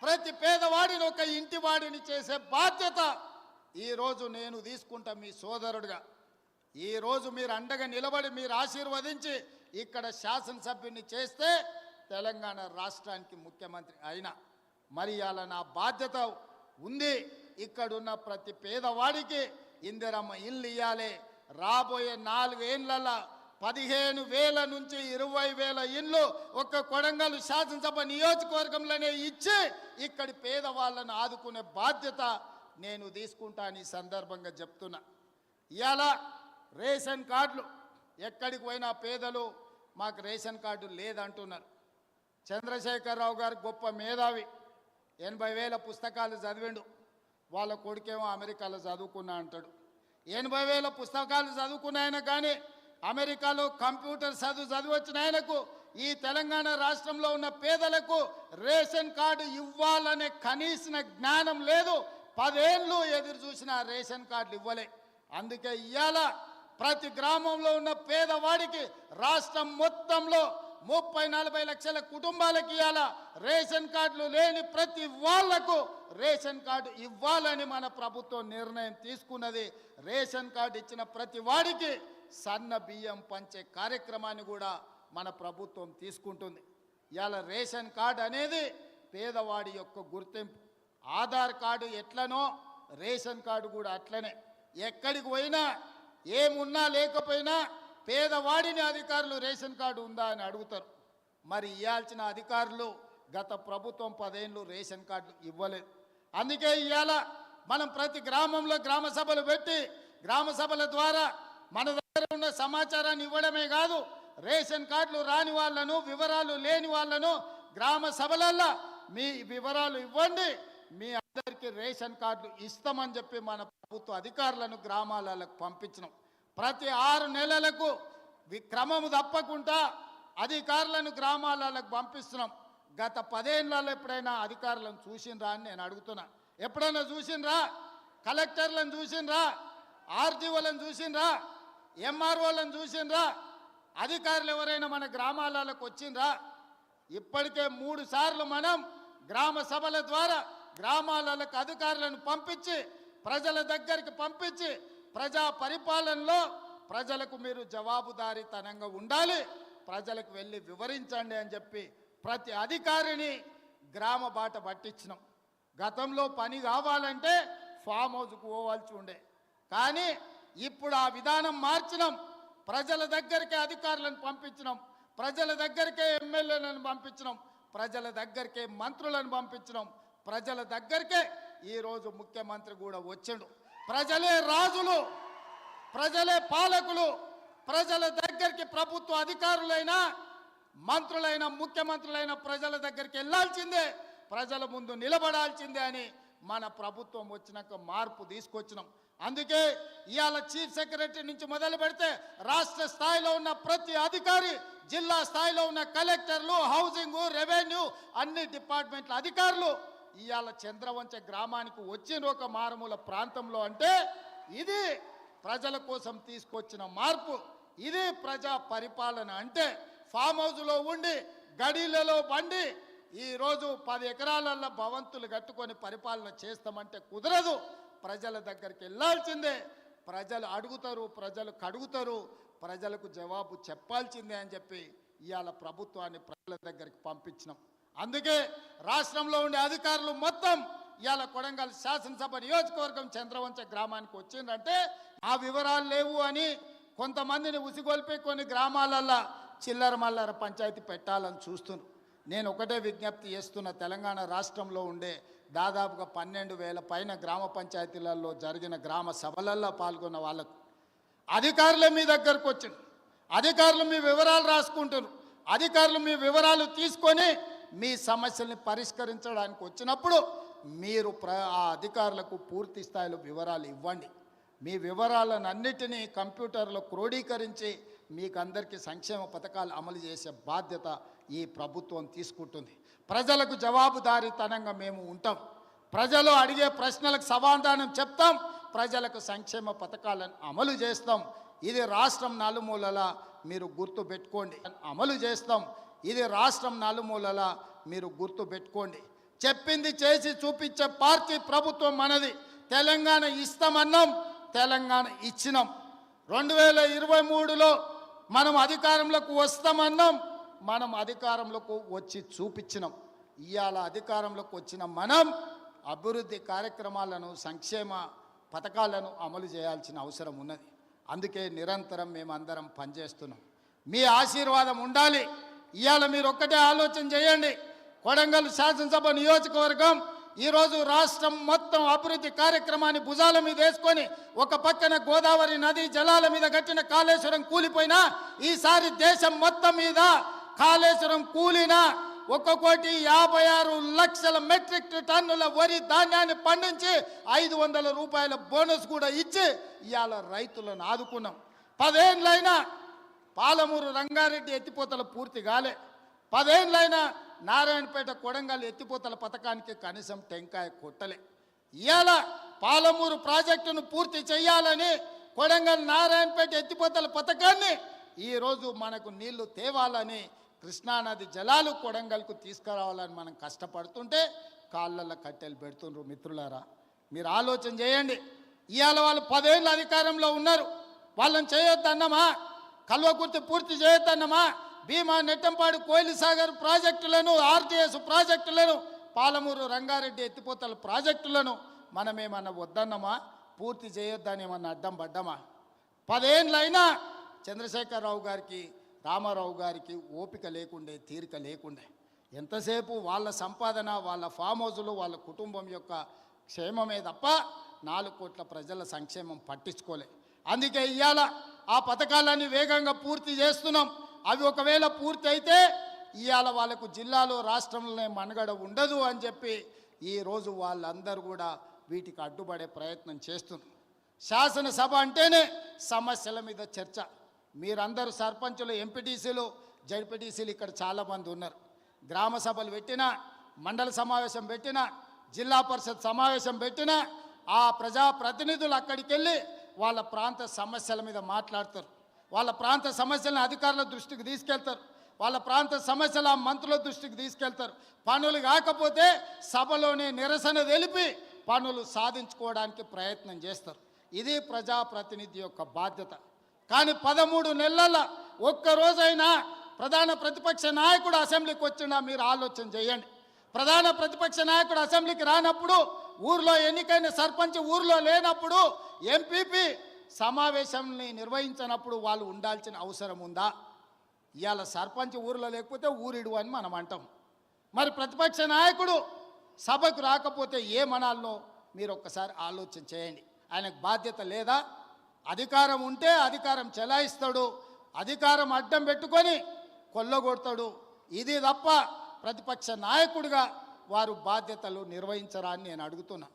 ప్రతి పేదవాడిని ఒక ఇంటివాడిని చేసే బాధ్యత ఈరోజు నేను తీసుకుంటా మీ సోదరుడిగా. ఈరోజు మీరు అండగా నిలబడి మీరు ఆశీర్వదించి ఇక్కడ శాసనసభ్యుని చేస్తే తెలంగాణ రాష్ట్రానికి ముఖ్యమంత్రి అయినా మరి అలా నా బాధ్యత ఉంది. ఇక్కడున్న ప్రతి పేదవాడికి ఇందిరమ్మ ఇల్లు ఇవ్వాలి. రాబోయే 4 ఏళ్లలో 15,000 నుంచి 20,000 ఇళ్ళు ఒక్క కొడంగల్ శాసనసభ నియోజకవర్గంలోనే ఇచ్చి ఇక్కడి పేదవాళ్ళను ఆదుకునే బాధ్యత నేను తీసుకుంటాను. ఈ సందర్భంగా చెప్తున్నా. ఇవాళ రేషన్ కార్డులు ఎక్కడికి పోయినా పేదలు మాకు రేషన్ కార్డు లేదంటున్నారు. చంద్రశేఖరరావు గారు గొప్ప మేధావి, 80,000 పుస్తకాలు చదివిండు. వాళ్ళ కొడుకేమో అమెరికాలో చదువుకున్నా అంటాడు. 80,000 పుస్తకాలు చదువుకున్నాయన కానీ అమెరికాలో కంప్యూటర్ చదివొచ్చిన ఆయనకు ఈ తెలంగాణ రాష్ట్రంలో ఉన్న పేదలకు రేషన్ కార్డు ఇవ్వాలనే కనీస జ్ఞానం లేదు. 10 ఏళ్ళు ఎదురు చూసిన రేషన్ కార్డులు ఇవ్వలే. అందుకే ఇవాళ ప్రతి గ్రామంలో ఉన్న పేదవాడికి రాష్ట్రం మొత్తంలో 30-40 లక్షల కుటుంబాలకి ఇవాళ రేషన్ కార్డులు లేని ప్రతి వాళ్లకు రేషన్ కార్డు ఇవ్వాలని మన ప్రభుత్వం నిర్ణయం తీసుకున్నది. రేషన్ కార్డు ఇచ్చిన ప్రతి వాడికి సన్న బియ్యం పంచే కార్యక్రమాన్ని కూడా మన ప్రభుత్వం తీసుకుంటుంది. ఇవాళ రేషన్ కార్డు అనేది పేదవాడి యొక్క గుర్తింపు. ఆధార్ కార్డు ఎట్లనో రేషన్ కార్డు కూడా అట్లనే. ఎక్కడికి పోయినా ఏమున్నా లేకపోయినా పేదవాడిని అధికారులు రేషన్ కార్డు ఉందా అని అడుగుతారు. మరి ఇవ్వాల్సిన అధికారులు గత ప్రభుత్వం 10 ఏళ్ళు రేషన్ కార్డులు ఇవ్వలేదు. అందుకే ఇవాళ మనం ప్రతి గ్రామంలో గ్రామ సభలు పెట్టి గ్రామ సభల ద్వారా మన దగ్గర ఉన్న సమాచారాన్ని ఇవ్వడమే కాదు, రేషన్ కార్డులు రాని వాళ్ళను వివరాలు లేని వాళ్ళను గ్రామ సభలల్లో మీ వివరాలు ఇవ్వండి, మీ అందరికీ రేషన్ కార్డులు ఇస్తామని చెప్పి మన ప్రభుత్వ అధికారులను గ్రామాలకు పంపించినాం. ప్రతి 6 నెలలకు క్రమము తప్పకుండా అధికారులను గ్రామాలకు పంపిస్తున్నాం. గత 10 ఏళ్లలో ఎప్పుడైనా అధికారులను చూసినరా అని నేను అడుగుతున్నా. ఎప్పుడైనా చూసినరా? కలెక్టర్లను చూసినరా? ఆర్డీఓలను చూసినరా? ఎంఆర్ఓలను చూసినరా? అధికారులు ఎవరైనా మన గ్రామాలకు వచ్చినరా? ఇప్పటికే 3 సార్లు మనం గ్రామ సభల ద్వారా గ్రామాలకు అధికారులను పంపించి ప్రజల దగ్గరికి పంపించి ప్రజా పరిపాలనలో ప్రజలకు మీరు జవాబుదారీతనంగా ఉండాలి, ప్రజలకు వెళ్ళి వివరించండి అని చెప్పి ప్రతి అధికారిని గ్రామ బాట పట్టించినాం. గతంలో పని కావాలంటే ఫామ్ హౌస్కు పోవాల్సి ఉండే, కానీ ఇప్పుడు ఆ విధానం మార్చినాం. ప్రజల దగ్గరికే అధికారులను పంపించినాం, ప్రజల దగ్గరికే ఎమ్మెల్యేలను పంపించినాం, ప్రజల దగ్గరికే మంత్రులను పంపించినాం, ప్రజల దగ్గరికే ఈరోజు ముఖ్యమంత్రి కూడా వచ్చిండు. ప్రజలే రాజులు, ప్రజలే పాలకులు. ప్రజల దగ్గరికి ప్రభుత్వ అధికారులైనా మంత్రులైన ముఖ్యమంత్రులైన ప్రజల దగ్గరికి వెళ్ళాల్సిందే, ప్రజల ముందు నిలబడాల్సిందే అని మన ప్రభుత్వం వచ్చినాక మార్పు తీసుకొచ్చినాం. అందుకే ఇవాళ చీఫ్ సెక్రటరీ నుంచి మొదలు పెడితే రాష్ట్ర స్థాయిలో ఉన్న ప్రతి అధికారి, జిల్లా స్థాయిలో ఉన్న కలెక్టర్లు, హౌసింగ్, రెవెన్యూ అన్ని డిపార్ట్మెంట్ల అధికారులు ఇవాళ చంద్రవంచ గ్రామానికి వచ్చిన ఒక మారుమూల ప్రాంతంలో అంటే ఇది ప్రజల కోసం తీసుకొచ్చిన మార్పు, ఇది ప్రజా పరిపాలన. అంటే ఫామ్ హౌస్లో ఉండి గడీలలో బండి ఈరోజు 10 ఎకరాలలో భవంతులు కట్టుకొని పరిపాలన చేస్తామంటే కుదరదు. ప్రజల దగ్గరికి వెళ్ళాల్సిందే, ప్రజలు అడుగుతారు, ప్రజలు కడుగుతారు, ప్రజలకు జవాబు చెప్పాల్సిందే అని చెప్పి ఇవాళ ప్రభుత్వాన్ని ప్రజల దగ్గరికి పంపించినాం. అందుకే రాష్ట్రంలో ఉండే అధికారులు మొత్తం ఇవాళ కొడంగల్ శాసనసభ నియోజకవర్గం చంద్రవంచ గ్రామానికి వచ్చిందంటే ఆ వివరాలు లేవు అని కొంతమందిని ఉసిగొల్పి కొన్ని గ్రామాలల్లో చిల్లర మల్లర పంచాయతీ పెట్టాలని చూస్తున్నారు. నేను ఒకటే విజ్ఞప్తి చేస్తున్న, తెలంగాణ రాష్ట్రంలో ఉండే దాదాపుగా 12,000 పైన గ్రామ పంచాయతీలలో జరిగిన గ్రామ సభలలో పాల్గొన్న వాళ్ళకు అధికారులే మీ దగ్గరకు వచ్చింది, అధికారులు మీ వివరాలు రాసుకుంటారు, అధికారులు మీ వివరాలు తీసుకొని మీ సమస్యల్ని పరిష్కరించడానికి వచ్చినప్పుడు మీరు ఆ అధికారులకు పూర్తి స్థాయిలో వివరాలు ఇవ్వండి. మీ వివరాలను అన్నిటినీ కంప్యూటర్లో క్రోడీకరించి మీకు అందరికీ సంక్షేమ పథకాలు అమలు చేసే బాధ్యత ఈ ప్రభుత్వం తీసుకుంటుంది. ప్రజలకు జవాబుదారీతనంగా మేము ఉంటాం, ప్రజలు అడిగే ప్రశ్నలకు సమాధానం చెప్తాం, ప్రజలకు సంక్షేమ పథకాలను అమలు చేస్తాం. ఇది రాష్ట్రం నలుమూలలా మీరు గుర్తు పెట్టుకోండి, అమలు చేస్తాం. ఇది రాష్ట్రం నలుమూలలా మీరు గుర్తు పెట్టుకోండి. చెప్పింది చేసి చూపించే పార్టీ ప్రభుత్వం మనది. తెలంగాణ ఇస్తామన్నాం, తెలంగాణ ఇచ్చినాం. 2023లో మనం అధికారంలోకి వస్తామన్నాం, మనం అధికారంలోకి వచ్చి చూపించినాం. ఇవాళ అధికారంలోకి వచ్చిన మనం అభివృద్ధి కార్యక్రమాలను, సంక్షేమ పథకాలను అమలు చేయాల్సిన అవసరం ఉన్నది. అందుకే నిరంతరం మేమందరం పనిచేస్తున్నాం. మీ ఆశీర్వాదం ఉండాలి. ఇవాళ మీరు ఒక్కటే ఆలోచన చేయండి. కొడంగల్ శాసనసభ నియోజకవర్గం ఈరోజు రాష్ట్రం మొత్తం అభివృద్ధి కార్యక్రమాన్ని భుజాల మీద వేసుకొని, ఒక పక్కన గోదావరి నది జలాల మీద కట్టిన కాళేశ్వరం కూలిపోయినా, ఈసారి దేశం మొత్తం మీద కాళేశ్వరం కూలిన 1,56,00,000 మెట్రిక్ టన్నుల వరి ధాన్యాన్ని పండించి 500 రూపాయల బోనస్ కూడా ఇచ్చి ఇవాళ రైతులను ఆదుకున్నాం. 10 ఏళ్ళైనా పాలమూరు రంగారెడ్డి ఎత్తిపోతల పూర్తి కాలే. 10 ఏళ్ళైనా నారాయణపేట కొడంగల్ ఎత్తిపోతల పథకానికి కనీసం టెంకాయ కొట్టలే. ఇవాళ పాలమూరు ప్రాజెక్టును పూర్తి చేయాలని కొడంగల్ నారాయణపేట ఎత్తిపోతల పథకాన్ని ఈరోజు మనకు నీళ్లు తేవాలని, కృష్ణానది జలాలు కొడంగల్కు తీసుకురావాలని మనం కష్టపడుతుంటే కాళ్ళల్లో కట్టెలు పెడుతుండ్రు. మిత్రులారా, మీరు ఆలోచన చేయండి. ఇవాళ వాళ్ళు 10 ఏళ్ళు అధికారంలో ఉన్నారు. వాళ్ళని చేయొద్దన్నమా? కల్వకుర్తి పూర్తి చేయొద్దన్నమా? భీమా, నెట్టంపాడు, కోయిలి సాగర్ ప్రాజెక్టులను, ఆర్టీఎస్ ప్రాజెక్టులను, పాలమూరు రంగారెడ్డి ఎత్తిపోతల ప్రాజెక్టులను మనమేమన్నా వద్దన్నమా? పూర్తి చేయొద్దని ఏమన్నా అడ్డం పడ్డామా? 10 ఏళ్ళైనా చంద్రశేఖరరావు గారికి, రామారావు గారికి ఓపిక లేకుండే, తీరిక లేకుండే. ఎంతసేపు వాళ్ళ సంపాదన, వాళ్ళ ఫామ్ హౌజులు, వాళ్ళ కుటుంబం యొక్క క్షేమమే తప్ప 4 కోట్ల ప్రజల సంక్షేమం పట్టించుకోలే. అందుకే ఇవాళ ఆ పథకాలన్నీ వేగంగా పూర్తి చేస్తున్నాం. అవి ఒకవేళ పూర్తి అయితే ఇవాళ వాళ్ళకు జిల్లాలో, రాష్ట్రంలోనే మనుగడ ఉండదు అని చెప్పి ఈరోజు వాళ్ళందరూ కూడా వీటికి అడ్డుపడే ప్రయత్నం చేస్తున్నారు. శాసనసభ అంటేనే సమస్యల మీద చర్చ. మీరందరూ సర్పంచులు, ఎంపీటీసీలు, జడ్పీటీసీలు ఇక్కడ చాలామంది ఉన్నారు. గ్రామ సభలు పెట్టినా, మండల సమావేశం పెట్టినా, జిల్లా పరిషత్ సమావేశం పెట్టినా ఆ ప్రజాప్రతినిధులు అక్కడికి వెళ్ళి వాళ్ళ ప్రాంత సమస్యల మీద మాట్లాడతారు. వాళ్ళ ప్రాంత సమస్యలను అధికారుల దృష్టికి తీసుకెళ్తారు. వాళ్ళ ప్రాంత సమస్యల మంత్రుల దృష్టికి తీసుకెళ్తారు. పనులు కాకపోతే సభలోనే నిరసన తెలిపి పనులు సాధించుకోవడానికి ప్రయత్నం చేస్తారు. ఇది ప్రజాప్రతినిధి యొక్క బాధ్యత. కానీ 13 నెలల ఒక్కరోజైనా ప్రధాన ప్రతిపక్ష నాయకుడు అసెంబ్లీకి వచ్చినా మీరు ఆలోచన చేయండి. ప్రధాన ప్రతిపక్ష నాయకుడు అసెంబ్లీకి రానప్పుడు, ఊర్లో ఎన్నికైన సర్పంచ్ ఊర్లో లేనప్పుడు, ఎంపీపీ సమావేశాన్ని నిర్వహించినప్పుడు వాళ్ళు ఉండాల్సిన అవసరం ఉందా? ఇవాళ సర్పంచ్ ఊర్లో లేకపోతే ఊరిడు అని మనం అంటాం. మరి ప్రతిపక్ష నాయకుడు సభకు రాకపోతే ఏమనాలనో మీరు ఒక్కసారి ఆలోచన చేయండి. ఆయనకు బాధ్యత లేదా? అధికారం ఉంటే అధికారం చెలాయిస్తాడు, అధికారం అడ్డం పెట్టుకొని కొల్లగొడతాడు. ఇది తప్ప ప్రతిపక్ష నాయకుడిగా వారు బాధ్యతలు నిర్వహించరా అని నేను అడుగుతున్నా.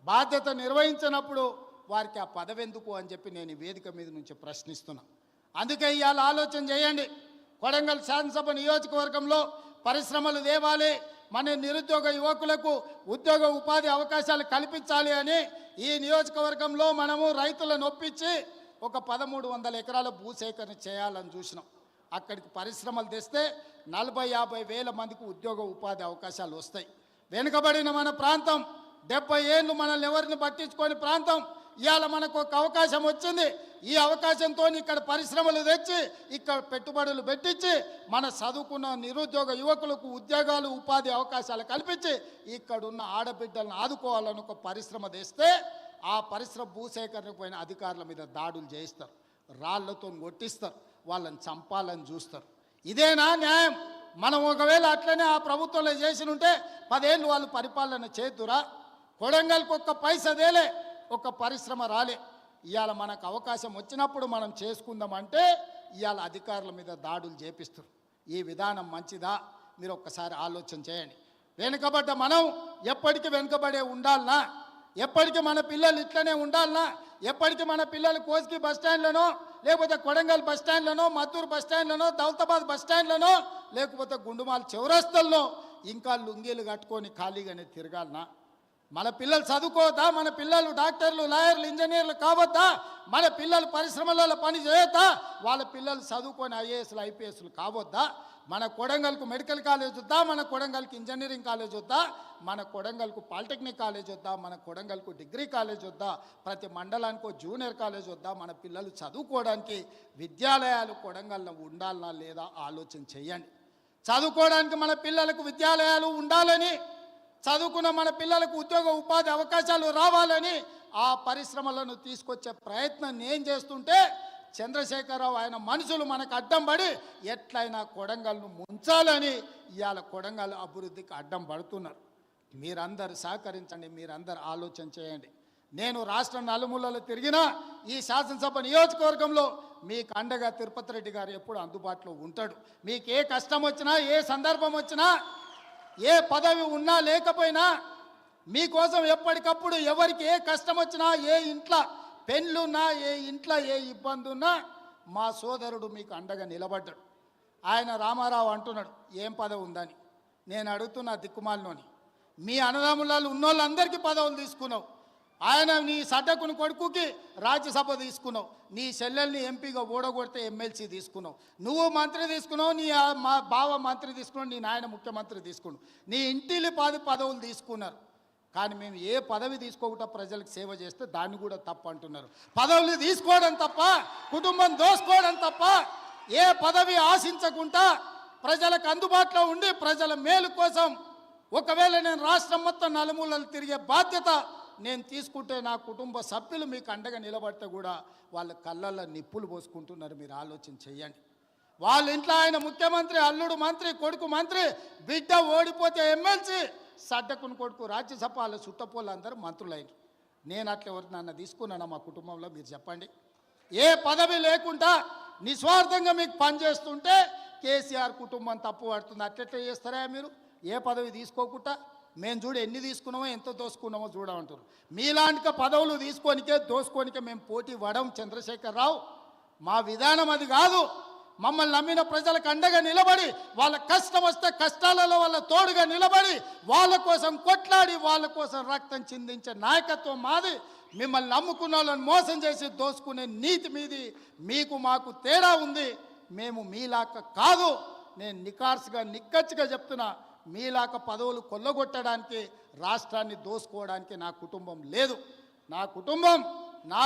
బాధ్యత నిర్వహించినప్పుడు వారికి ఆ పదవి ఎందుకు అని చెప్పి నేను ఈ వేదిక మీద నుంచి ప్రశ్నిస్తున్నా. అందుకే ఇవాళ ఆలోచన చేయండి. కొడంగల్ శాసనసభ నియోజకవర్గంలో పరిశ్రమలు తేవాలి, మన నిరుద్యోగ యువకులకు ఉద్యోగ ఉపాధి అవకాశాలు కల్పించాలి అని ఈ నియోజకవర్గంలో మనము రైతులను ఒప్పించి ఒక 1300 ఎకరాల భూసేకరణ చేయాలని చూసినాం. అక్కడికి పరిశ్రమలు తెస్తే 40-50 వేల మందికి ఉద్యోగ ఉపాధి అవకాశాలు వస్తాయి. వెనుకబడిన మన ప్రాంతం, 70 ఏళ్ళు మనల్ని ఎవరిని పట్టించుకొని ప్రాంతం, ఇవాళ మనకు ఒక అవకాశం వచ్చింది. ఈ అవకాశంతో ఇక్కడ పరిశ్రమలు తెచ్చి, ఇక్కడ పెట్టుబడులు పెట్టించి, మన చదువుకున్న నిరుద్యోగ యువకులకు ఉద్యోగాలు, ఉపాధి అవకాశాలు కల్పించి ఇక్కడున్న ఆడబిడ్డలను ఆదుకోవాలని ఒక పరిశ్రమ తెస్తే, ఆ పరిశ్రమ భూసేకరణకు పోయిన అధికారుల మీద దాడులు చేయిస్తారు, రాళ్లతో కొట్టిస్తారు, వాళ్ళని చంపాలని చూస్తారు. ఇదేనా న్యాయం? మనం ఒకవేళ అట్లనే ఆ ప్రభుత్వంలో చేసి ఉంటే 10 ఏళ్ళు వాళ్ళు పరిపాలన చేతురా? కొడంగల్కి ఒక్క పైసా దేలే, ఒక పరిశ్రమ రాలే. ఇవాళ మనకు అవకాశం వచ్చినప్పుడు మనం చేసుకుందామంటే ఇవాళ అధికారుల మీద దాడులు చేపిస్తారు. ఈ విధానం మంచిదా? మీరు ఒక్కసారి ఆలోచన చేయండి. వెనుకబడ్డ మనం ఎప్పటికీ వెనుకబడే ఉండాలనా? ఎప్పటికీ మన పిల్లలు ఇట్లనే ఉండాలనా? ఎప్పటికీ మన పిల్లలు కోస్గి బస్టాండ్లనో, లేకపోతే కొడంగల్ బస్టాండ్లనో, మద్దూరు బస్టాండ్లనో, దౌలతాబాద్ బస్టాండ్లనో, లేకపోతే గుండుమాల్ చౌరస్తల్లో ఇంకా లుంగీలు కట్టుకొని ఖాళీగానే తిరగాలనా? మన పిల్లలు చదువుకోవద్దా? మన పిల్లలు డాక్టర్లు, లాయర్లు, ఇంజనీర్లు కావద్దా? మన పిల్లలు పరిశ్రమలలో పని చేయొద్దా? వాళ్ళ పిల్లలు చదువుకొని ఐఏఎస్లు, ఐపీఎస్లు కావద్దా? మన కొడంగల్కు మెడికల్ కాలేజ్ వద్దా, మన కొడంగల్కి ఇంజనీరింగ్ కాలేజ్ వద్దా, మన కొడంగల్కు పాలిటెక్నిక్ కాలేజ్ వద్దా, మన కొడంగల్కు డిగ్రీ కాలేజ్ వద్దా, ప్రతి మండలానికి జూనియర్ కాలేజ్ వద్దా, మన పిల్లలు చదువుకోవడానికి విద్యాలయాలు కొడంగల్లో ఉండాలనా లేదా ఆలోచన చేయండి. చదువుకోవడానికి మన పిల్లలకు విద్యాలయాలు ఉండాలని, చదువుకున్న మన పిల్లలకు ఉద్యోగ ఉపాధి అవకాశాలు రావాలని ఆ పరిశ్రమలను తీసుకొచ్చే ప్రయత్నం నేను చేస్తుంటే చంద్రశేఖరరావు ఆయన మనుషులు మనకు అడ్డం పడి ఎట్లయినా కొడంగల్ను ముంచాలని ఇవాళ కొడంగల్ అభివృద్ధికి అడ్డం పడుతున్నారు. మీరందరూ సహకరించండి, మీరందరూ ఆలోచన చేయండి. నేను రాష్ట్రం నలుమూలలో తిరిగినా ఈ శాసనసభ నియోజకవర్గంలో మీకు అండగా తిరుపతి రెడ్డి గారు ఎప్పుడు అందుబాటులో ఉంటాడు. మీకు ఏ కష్టం వచ్చినా, ఏ సందర్భం వచ్చినా, ఏ పదవి ఉన్నా లేకపోయినా మీకోసం ఎప్పటికప్పుడు ఎవరికి ఏ కష్టం వచ్చినా, ఏ ఇంట్లో పెళ్ళున్నా, ఏ ఇంట్లో ఏ ఇబ్బంది ఉన్నా మా సోదరుడు మీకు అండగా నిలబడ్డాడు. ఆయన రామారావు అంటున్నాడు ఏం పదవి ఉందని. నేను అడుగుతున్నా దిక్కుమాలినోని, మీ అన్నదమ్ములలో ఉన్నోళ్ళందరికీ పదవులు తీసుకున్నావు. ఆయన నీ సడ్డకుని కొడుకుకి రాజ్యసభ తీసుకున్నావు, నీ చెల్లెల్ని ఎంపీగా ఓడగొడితే ఎమ్మెల్సీ తీసుకున్నావు, నువ్వు మంత్రి తీసుకున్నావు, నీ మా బావ మంత్రి తీసుకున్నావు, నీ నాయన ముఖ్యమంత్రి తీసుకున్నావు, నీ ఇంటిలి పదవులు తీసుకున్నారు. కానీ మేము ఏ పదవి తీసుకోకుండా ప్రజలకు సేవ చేస్తే దాన్ని కూడా తప్పు అంటున్నారు. పదవులు తీసుకోవడం తప్ప, కుటుంబం దోసుకోవడం తప్ప, ఏ పదవి ఆశించకుండా ప్రజలకు అందుబాటులో ఉండి ప్రజల మేలు కోసం ఒకవేళ నేను రాష్ట్రం మొత్తం నలుమూలలు తిరిగే బాధ్యత నేను తీసుకుంటే నా కుటుంబ సభ్యులు మీకు అండగా నిలబడితే కూడా వాళ్ళ కళ్ళల్లో నిప్పులు పోసుకుంటున్నారు. మీరు ఆలోచన చేయండి. వాళ్ళ ఇంట్లో ఆయన ముఖ్యమంత్రి, అల్లుడు మంత్రి, కొడుకు మంత్రి, బిడ్డ ఓడిపోతే ఎమ్మెల్సీ, సడ్డకుని కొడుకు రాజ్యసభ, వాళ్ళ చుట్టపోళ్ళు అందరూ మంత్రులైన. నేను అట్లా ఎవరు నన్ను తీసుకున్నాను మా కుటుంబంలో? మీరు చెప్పండి. ఏ పదవి లేకుండా నిస్వార్థంగా మీకు పనిచేస్తుంటే కేసీఆర్ కుటుంబం తప్పు పడుతుంది. అట్లెట్లా చేస్తారా మీరు? ఏ పదవి తీసుకోకుండా మేము చూడు ఎన్ని తీసుకున్నామో ఎంత దోసుకున్నామో చూడమంటారు. మీలాంటి పదవులు తీసుకోనికే దోసుకోనికే మేము పోటీ పడం చంద్రశేఖరరావు. మా విధానం అది కాదు. మమ్మల్ని నమ్మిన ప్రజలకు అండగా నిలబడి, వాళ్ళ కష్టం వస్తే కష్టాలలో వాళ్ళ తోడుగా నిలబడి, వాళ్ళ కోసం కొట్లాడి, వాళ్ళ కోసం రక్తం చిందించే నాయకత్వం మాది. మిమ్మల్ని నమ్ముకున్న వాళ్ళని మోసం చేసి దోసుకునే నీతి మీది. మీకు మాకు తేడా ఉంది. మేము మీలాక కాదు. నేను నిక్కచ్చిగా చెప్తున్నా, మీలాక పదవులు కొల్లగొట్టడానికి, రాష్ట్రాన్ని దోసుకోవడానికి నా కుటుంబం లేదు. నా కుటుంబం నా